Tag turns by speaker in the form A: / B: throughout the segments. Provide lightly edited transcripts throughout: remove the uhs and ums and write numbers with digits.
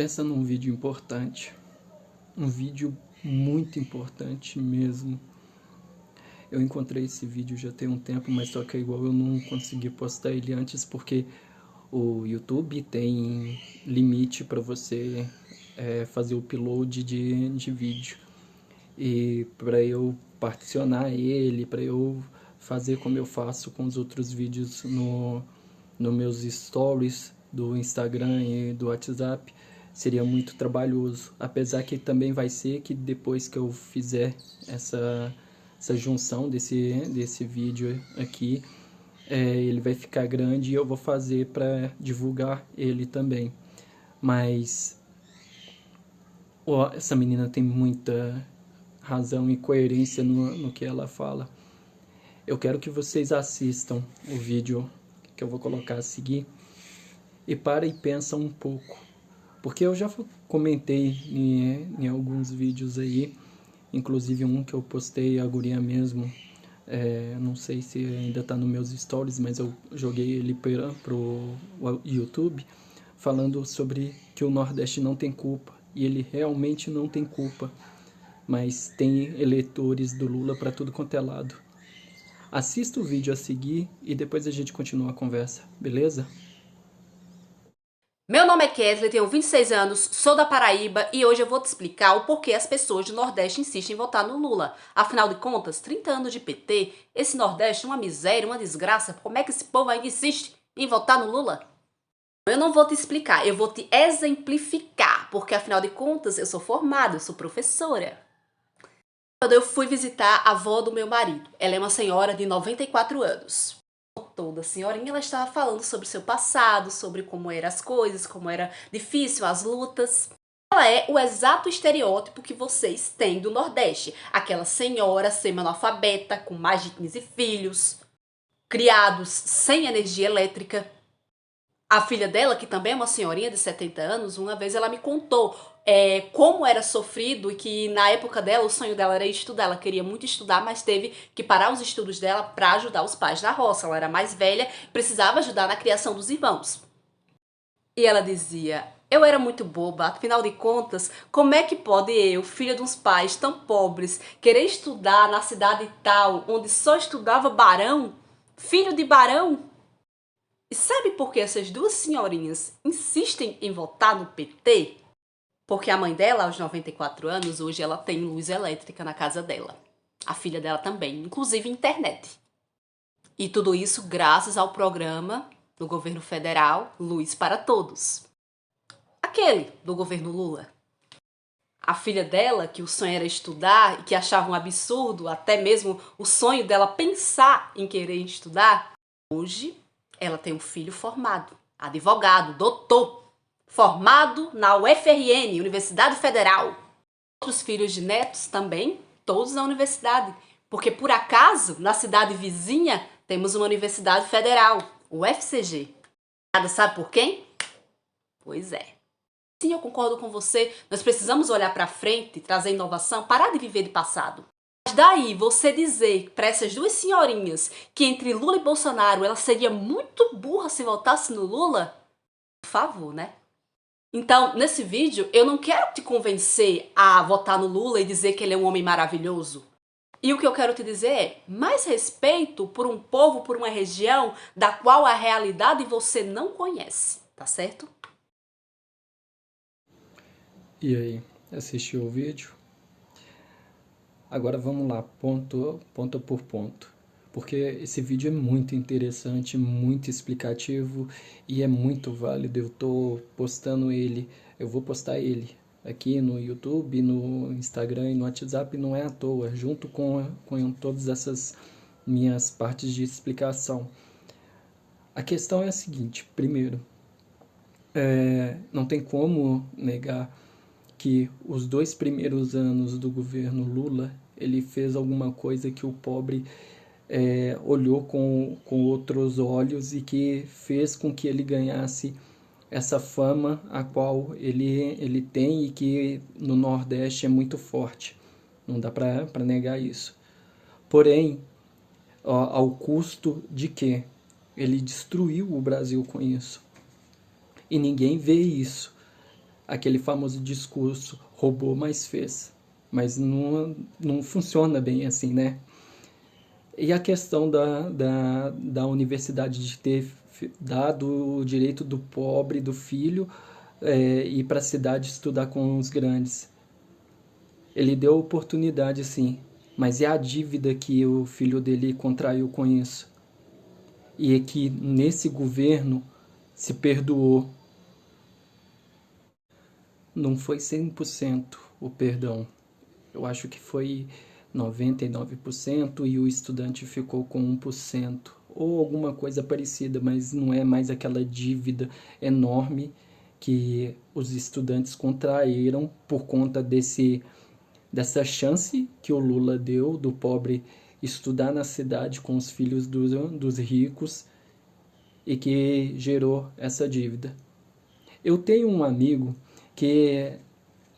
A: Pensa num vídeo importante, um vídeo muito importante mesmo. Eu encontrei esse vídeo já tem um tempo, mas só que é igual eu não consegui postar ele antes porque o YouTube tem limite para você fazer o upload de vídeo. E para eu particionar ele, para eu fazer como eu faço com os outros vídeos no meus stories do Instagram e do WhatsApp, seria muito trabalhoso. Apesar que também vai ser que depois que eu fizer essa junção desse vídeo aqui, ele vai ficar grande e eu vou fazer para divulgar ele também. Mas essa menina tem muita razão e coerência no que ela fala. Eu quero que vocês assistam o vídeo que eu vou colocar a seguir e para e pensa um pouco, porque eu já comentei em alguns vídeos aí, inclusive um que eu postei, a guria mesmo, não sei se ainda tá nos meus stories, mas eu joguei ele pro YouTube, falando sobre que o Nordeste não tem culpa, e ele realmente não tem culpa, mas tem eleitores do Lula para tudo quanto é lado. Assista o vídeo a seguir e depois a gente continua a conversa, beleza?
B: Meu nome é Kesley, tenho 26 anos, sou da Paraíba e hoje eu vou te explicar o porquê as pessoas do Nordeste insistem em votar no Lula. Afinal de contas, 30 anos de PT, esse Nordeste é uma miséria, uma desgraça. Como é que esse povo ainda insiste em votar no Lula? Eu não vou te explicar, eu vou te exemplificar, porque afinal de contas eu sou formada, eu sou professora. Quando eu fui visitar a avó do meu marido, ela é uma senhora de 94 anos. Toda a senhorinha, ela estava falando sobre seu passado, sobre como eram as coisas, como era difícil as lutas. Ela é o exato estereótipo que vocês têm do Nordeste. Aquela senhora semi-analfabeta, com mais de 15 filhos, criados sem energia elétrica. A filha dela, que também é uma senhorinha de 70 anos, uma vez ela me contou como era sofrido e que na época dela o sonho dela era estudar. Ela queria muito estudar, mas teve que parar os estudos dela para ajudar os pais na roça. Ela era mais velha, precisava ajudar na criação dos irmãos. E ela dizia: eu era muito boba, afinal de contas, como é que pode eu, filha de uns pais tão pobres, querer estudar na cidade tal, onde só estudava barão? Filho de barão? E sabe por que essas duas senhorinhas insistem em votar no PT? Porque a mãe dela, aos 94 anos, hoje ela tem luz elétrica na casa dela. A filha dela também, inclusive internet. E tudo isso graças ao programa do governo federal Luz para Todos. Aquele do governo Lula. A filha dela, que o sonho era estudar e que achava um absurdo até mesmo o sonho dela pensar em querer estudar, hoje ela tem um filho formado, advogado, doutor, formado na UFRN, Universidade Federal. Outros filhos de netos também, todos na universidade. Porque, por acaso, na cidade vizinha, temos uma universidade federal, o UFCG. Sabe por quem? Pois é. Sim, eu concordo com você. Nós precisamos olhar para frente, trazer inovação, parar de viver de passado. Mas daí você dizer para essas duas senhorinhas que entre Lula e Bolsonaro ela seria muito burra se votasse no Lula? Por favor, né? Então, nesse vídeo, eu não quero te convencer a votar no Lula e dizer que ele é um homem maravilhoso. E o que eu quero te dizer é mais respeito por um povo, por uma região da qual a realidade você não conhece, tá certo?
A: E aí, assistiu o vídeo? Agora vamos lá, ponto por ponto. Porque esse vídeo é muito interessante, muito explicativo e é muito válido. Eu tô postando ele, eu vou postar ele aqui no YouTube, no Instagram e no WhatsApp, não é à toa, junto com todas essas minhas partes de explicação. A questão é a seguinte, primeiro, não tem como negar que os 2 primeiros anos do governo Lula, ele fez alguma coisa que o pobre olhou com outros olhos e que fez com que ele ganhasse essa fama a qual ele tem e que no Nordeste é muito forte. Não dá para negar isso. Porém, ao custo de quê? Ele destruiu o Brasil com isso. E ninguém vê isso. aquele famoso discurso, roubou, mas fez. Mas não funciona bem assim, né? E a questão da universidade de ter dado o direito do pobre, do filho, ir para a cidade estudar com os grandes. Ele deu oportunidade, sim, mas é a dívida que o filho dele contraiu com isso. E é que nesse governo se perdoou. Não foi 100% o perdão. Eu acho que foi 99% e o estudante ficou com 1%. Ou alguma coisa parecida, mas não é mais aquela dívida enorme que os estudantes contraíram por conta dessa chance que o Lula deu do pobre estudar na cidade com os filhos dos ricos e que gerou essa dívida. Eu tenho um amigo que,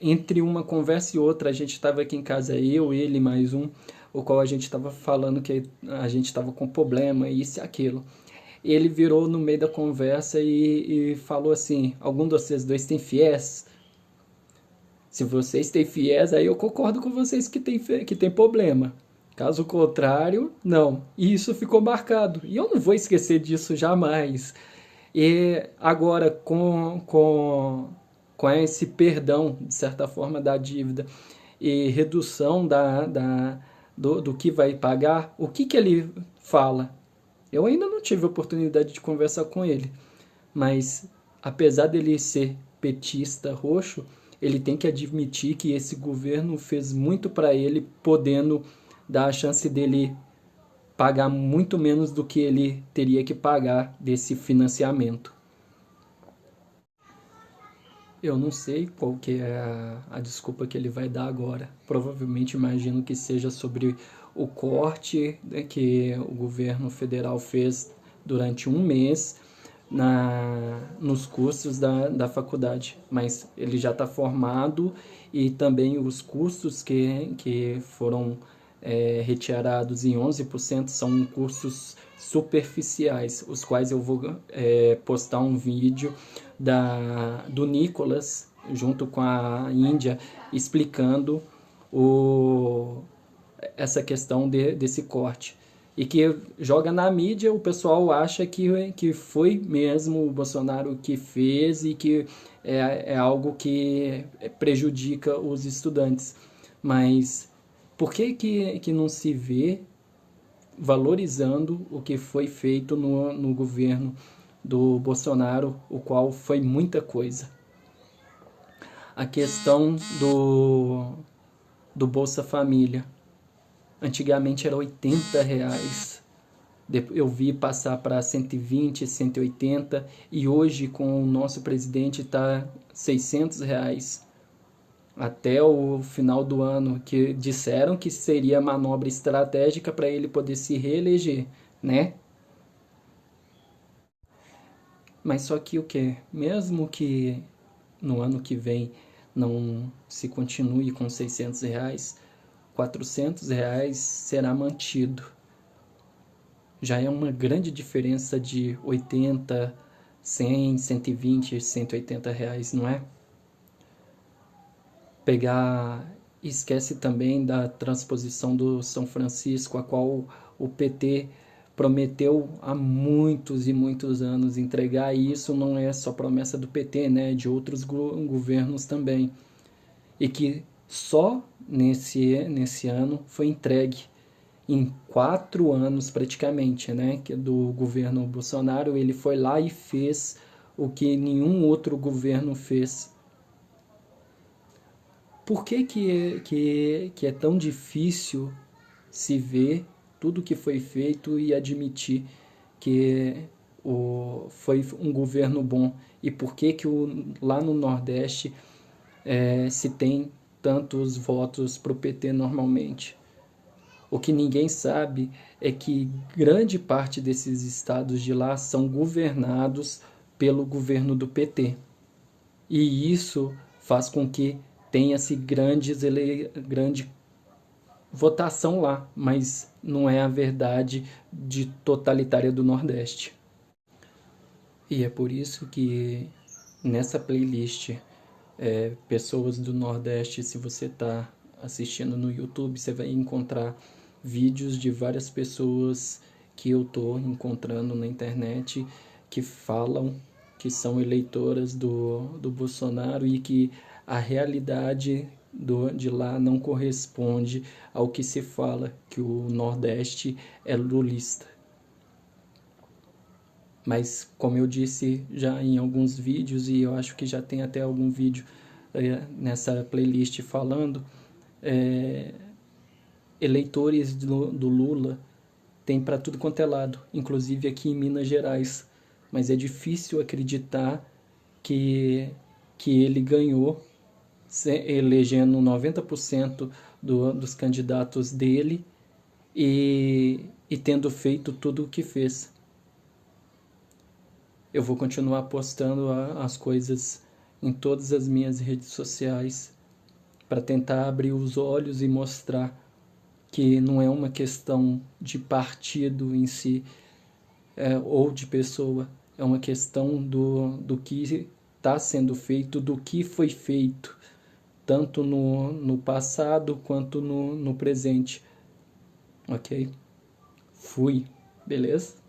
A: entre uma conversa e outra, a gente estava aqui em casa, eu, ele, mais um, o qual a gente estava falando que a gente estava com problema, isso e aquilo. Ele virou no meio da conversa e falou assim: algum de vocês dois tem fiéis? Se vocês têm fiéis, aí eu concordo com vocês que tem problema. Caso contrário, não. E isso ficou marcado. E eu não vou esquecer disso jamais. E agora, com esse perdão, de certa forma, da dívida e redução do que vai pagar, o que ele fala? Eu ainda não tive a oportunidade de conversar com ele, mas apesar dele ser petista roxo, ele tem que admitir que esse governo fez muito para ele, podendo dar a chance dele pagar muito menos do que ele teria que pagar desse financiamento. Eu não sei qual que é a desculpa que ele vai dar agora. Provavelmente imagino que seja sobre o corte, né, que o governo federal fez durante um mês nos cursos da faculdade. Mas ele já está formado e também os custos que foram retirados em 11% são cursos superficiais, os quais eu vou postar um vídeo do Nicolas, junto com a Índia, explicando essa questão desse corte. E que joga na mídia, o pessoal acha que foi mesmo o Bolsonaro que fez e que é algo que prejudica os estudantes. Mas por que não se vê valorizando o que foi feito no governo do Bolsonaro, o qual foi muita coisa? A questão do Bolsa Família. Antigamente era R$ 80. Eu vi passar para 120, 180 e hoje com o nosso presidente está R$ 600 até o final do ano, que disseram que seria manobra estratégica para ele poder se reeleger, né? Mas só que o que? Mesmo que no ano que vem não se continue com R$ 600, R$ 400 será mantido. Já é uma grande diferença de 80, 100, 120, R$ 180, não é? Esquece também da transposição do São Francisco, a qual o PT prometeu há muitos e muitos anos entregar, e isso não é só promessa do PT, né, de outros governos também, e que só nesse ano foi entregue em 4 anos praticamente, né, que do governo Bolsonaro. Ele foi lá e fez o que nenhum outro governo fez. Por que é tão difícil se ver tudo que foi feito e admitir que foi um governo bom? E por que lá no Nordeste se tem tantos votos para o PT normalmente? O que ninguém sabe é que grande parte desses estados de lá são governados pelo governo do PT. E isso faz com que tenha-se grande votação lá, mas não é a verdade totalitária do Nordeste. E é por isso que nessa playlist pessoas do Nordeste. Se você está assistindo no YouTube, você vai encontrar vídeos de várias pessoas que eu estou encontrando na internet que falam que são eleitoras do Bolsonaro e que a realidade de lá não corresponde ao que se fala, que o Nordeste é lulista. Mas, como eu disse já em alguns vídeos, e eu acho que já tem até algum vídeo nessa playlist falando, eleitores do Lula tem para tudo quanto é lado, inclusive aqui em Minas Gerais. Mas é difícil acreditar que, que ele ganhou, elegendo 90% dos candidatos dele e tendo feito tudo o que fez. Eu vou continuar postando as coisas em todas as minhas redes sociais para tentar abrir os olhos e mostrar que não é uma questão de partido em si, ou de pessoa, é uma questão do que está sendo feito, do que foi feito, tanto no passado quanto no presente. Ok? Fui, beleza?